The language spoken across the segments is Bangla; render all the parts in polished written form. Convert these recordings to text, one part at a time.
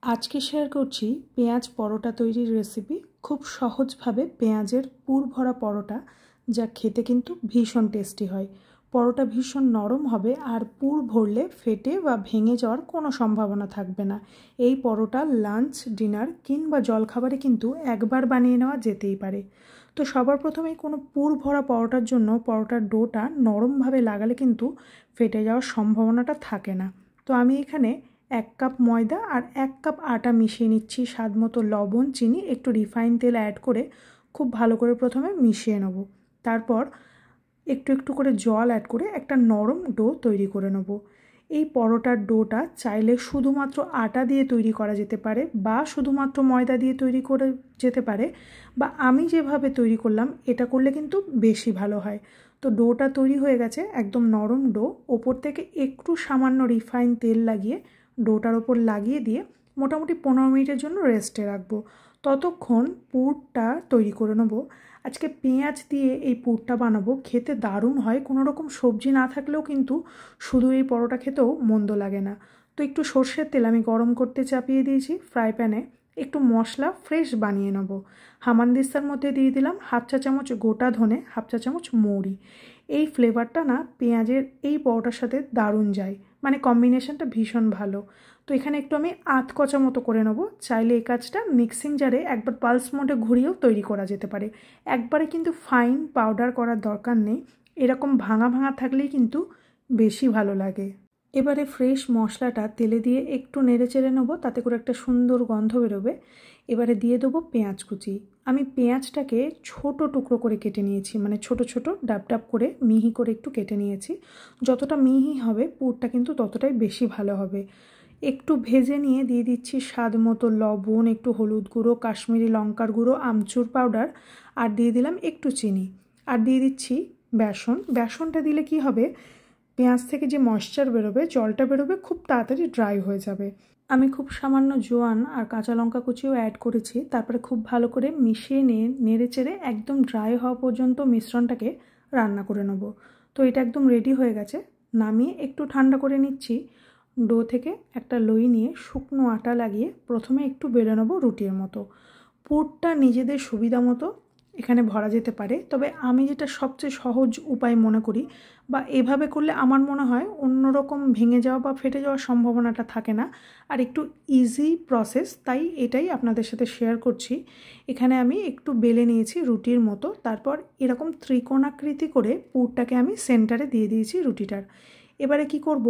আজকে শেয়ার করছি পেঁয়াজ পরোটা তৈরির রেসিপি। খুব সহজভাবে পেঁয়াজের পুর ভরা পরোটা, যা খেতে কিন্তু ভীষণ টেস্টি হয়। পরোটা ভীষণ নরম হবে আর পুর ভরলে ফেটে বা ভেঙে যাওয়ার কোনো সম্ভাবনা থাকবে না। এই পরোটা লাঞ্চ, ডিনার কিংবা জলখাবারে কিন্তু একবার বানিয়ে নেওয়া যেতেই পারে। তো সবার প্রথমেই কোনো পুর ভরা পরোটার জন্য পরোটার ডোটা নরমভাবে লাগালে কিন্তু ফেটে যাওয়ার সম্ভাবনাটা থাকে না। তো আমি এখানে 1 কাপ ময়দা আর 1 কাপ আটা মিশিয়ে নিচ্ছি। স্বাদ মতো লবণ, চিনি, একটু রিফাইন তেল অ্যাড করে খুব ভালো করে প্রথমে মিশিয়ে নেব। তারপর একটু একটু করে জল অ্যাড করে একটা নরম ডো তৈরি করে নেব। এই পরোটার ডোটা চাইলে শুধুমাত্র আটা দিয়ে তৈরি করা যেতে পারে বা শুধুমাত্র ময়দা দিয়ে তৈরি করে যেতে পারে, বা আমি যেভাবে তৈরি করলাম এটা করলে কিন্তু বেশি ভালো হয়। তো ডোটা তৈরি হয়ে গেছে, একদম নরম ডো। ওপর থেকে একটু সামান্য রিফাইন তেল লাগিয়ে ডোটার ওপর লাগিয়ে দিয়ে মোটামুটি 15 মিনিটের জন্য রেস্টে রাখবো। ততক্ষণ পুরটা তৈরি করে নেবো। আজকে পেঁয়াজ দিয়ে এই পুরটা বানাবো, খেতে দারুণ হয়। কোনো রকম সবজি না থাকলেও কিন্তু শুধু এই পরোটা খেতেও মন্দ লাগে না। তো একটু সর্ষের তেল আমি গরম করতে চাপিয়ে দিয়েছি ফ্রাই প্যানে। একটু মশলা ফ্রেশ বানিয়ে নেব। হামানদিস্তার মধ্যে দিয়ে দিলাম 1/2 চা চামচ গোটা ধনে, 1/2 চা চামচ মৌরি। এই ফ্লেভারটা না পেঁয়াজের এই পরোটার সাথে দারুণ যায়, মানে কম্বিনেশনটা ভীষণ ভালো। তো এখানে একটু আমি আধ কচা মতো করে নেব। চাইলে এই কাজটা মিক্সিং জারে একবার পালস মোডে ঘুরিয়েও তৈরি করা যেতে পারে। একবারে কিন্তু ফাইন পাউডার করার দরকার নেই, এরকম ভাঙা ভাঙা থাকলেই কিন্তু বেশি ভালো লাগে। এবারে ফ্রেশ মশলাটা তেলে দিয়ে একটু নেড়ে চেড়ে নেবো, তাতে করে একটা সুন্দর গন্ধ বেরোবে। এবারে দিয়ে দেবো পেঁয়াজ কুচি। আমি পেঁয়াজটাকে ছোট টুকরো করে কেটে নিয়েছি, মানে ছোট ছোট ডাব ডাব করে মিহি করে একটু কেটে নিয়েছি। যতটা মিহি হবে পুরটা কিন্তু ততটাই বেশি ভালো হবে। একটু ভেজে নিয়ে দিয়ে দিচ্ছি স্বাদ মতো লবণ, একটু হলুদ গুঁড়ো, কাশ্মীরি লঙ্কার গুঁড়ো, আমচুর পাউডার, আর দিয়ে দিলাম একটু চিনি, আর দিয়ে দিচ্ছি বেসন। বেসনটা দিলে কি হবে, পেঁয়াজ থেকে যে ময়েশ্চার বেরোবে, জলটা বেরোবে, খুব তাড়াতাড়ি ড্রাই হয়ে যাবে। আমি খুব সামান্য জোয়ান আর কাঁচা লঙ্কা কুচিও অ্যাড করেছি। তারপরে খুব ভালো করে মিশিয়ে নিয়ে নেড়ে চেড়ে একদম ড্রাই হওয়া পর্যন্ত মিশ্রণটাকে রান্না করে নেব। তো এটা একদম রেডি হয়ে গেছে। নামিয়ে একটু ঠান্ডা করে নিচ্ছি। ডো থেকে একটা লই নিয়ে শুকনো আটা লাগিয়ে প্রথমে একটু বেলে নেবো রুটির মতো। পুরটা নিজেদের সুবিধা মতো এখানে ভরা যেতে পারে, তবে আমি যেটা সবচেয়ে সহজ উপায় মনে করি, বা এভাবে করলে আমার মনে হয় অন্যরকম ভেঙে যাওয়া বা ফেটে যাওয়ার সম্ভাবনাটা থাকে না, আর একটু ইজি প্রসেস, তাই এটাই আপনাদের সাথে শেয়ার করছি। এখানে আমি একটু বেলে নিয়েছি রুটির মতো। তারপর এরকম ত্রিকোণাকৃতি করে পুরটাকে আমি সেন্টারে দিয়ে দিয়েছি রুটিটার। এবারে কি করব,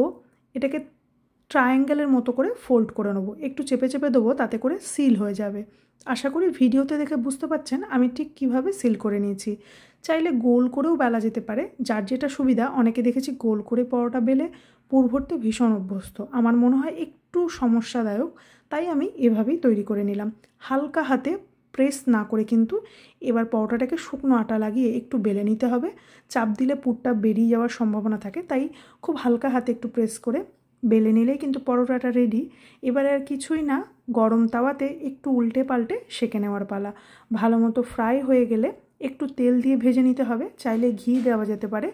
এটাকে ট্রায়াঙ্গেলের মতো করে ফোল্ড করে নেবো। একটু চেপে চেপে দেবো, তাতে করে সিল হয়ে যাবে। আশা করি ভিডিওতে দেখে বুঝতে পারছেন আমি ঠিক কিভাবে সিল করে নিয়েছি। চাইলে গোল করেও বেলা যেতে পারে, যার যেটা সুবিধা। অনেকে দেখেছি গোল করে পরোটা বেলে পুর ভরতে ভীষণ অভ্যস্ত, আমার মনে হয় একটু সমস্যাদায়ক, তাই আমি এভাবেই তৈরি করে নিলাম। হালকা হাতে প্রেস না করে কিন্তু এবার পরোটাটাকে শুকনো আটা লাগিয়ে একটু বেলে নিতে হবে। চাপ দিলে পুরটা বেরিয়ে যাওয়ার সম্ভাবনা থাকে, তাই খুব হালকা হাতে একটু প্রেস করে বেলে নিলেই কিন্তু পরোটাটা রেডি। এবারে আর কিছুই না, গরম তাওয়াতে একটু উল্টে পাল্টে সেঁকে নেওয়ার পালা। ভালো মতো ফ্রাই হয়ে গেলে একটু তেল দিয়ে ভেজে নিতে হবে। চাইলে ঘি দেওয়া যেতে পারে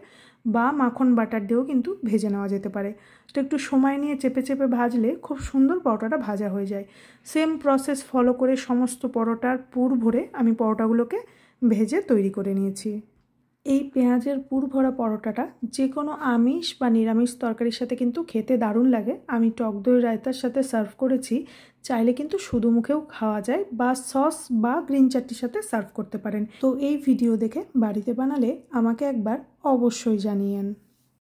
বা মাখন বাটার দিয়েও কিন্তু ভেজে নেওয়া যেতে পারে। তো একটু সময় নিয়ে চেপে চেপে ভাজলে খুব সুন্দর পরোটাটা ভাজা হয়ে যায়। সেম প্রসেস ফলো করে সমস্ত পরোটার পুর ভরে আমি পরোটাগুলোকে ভেজে তৈরি করে নিয়েছি। এই পেঁয়াজের পুর ভরা পরোটাটা যে কোনো আমিষ বা নিরামিষ তরকারির সাথে কিন্তু খেতে দারুণ লাগে। আমি টক দই রায়তার সাথে সার্ভ করেছি। চাইলে কিন্তু শুধু মুখেও খাওয়া যায়, বা সস বা গ্রিন চাটনির সাথে সার্ভ করতে পারেন। তো এই ভিডিও দেখে বাড়িতে বানালে আমাকে একবার অবশ্যই জানিয়েন।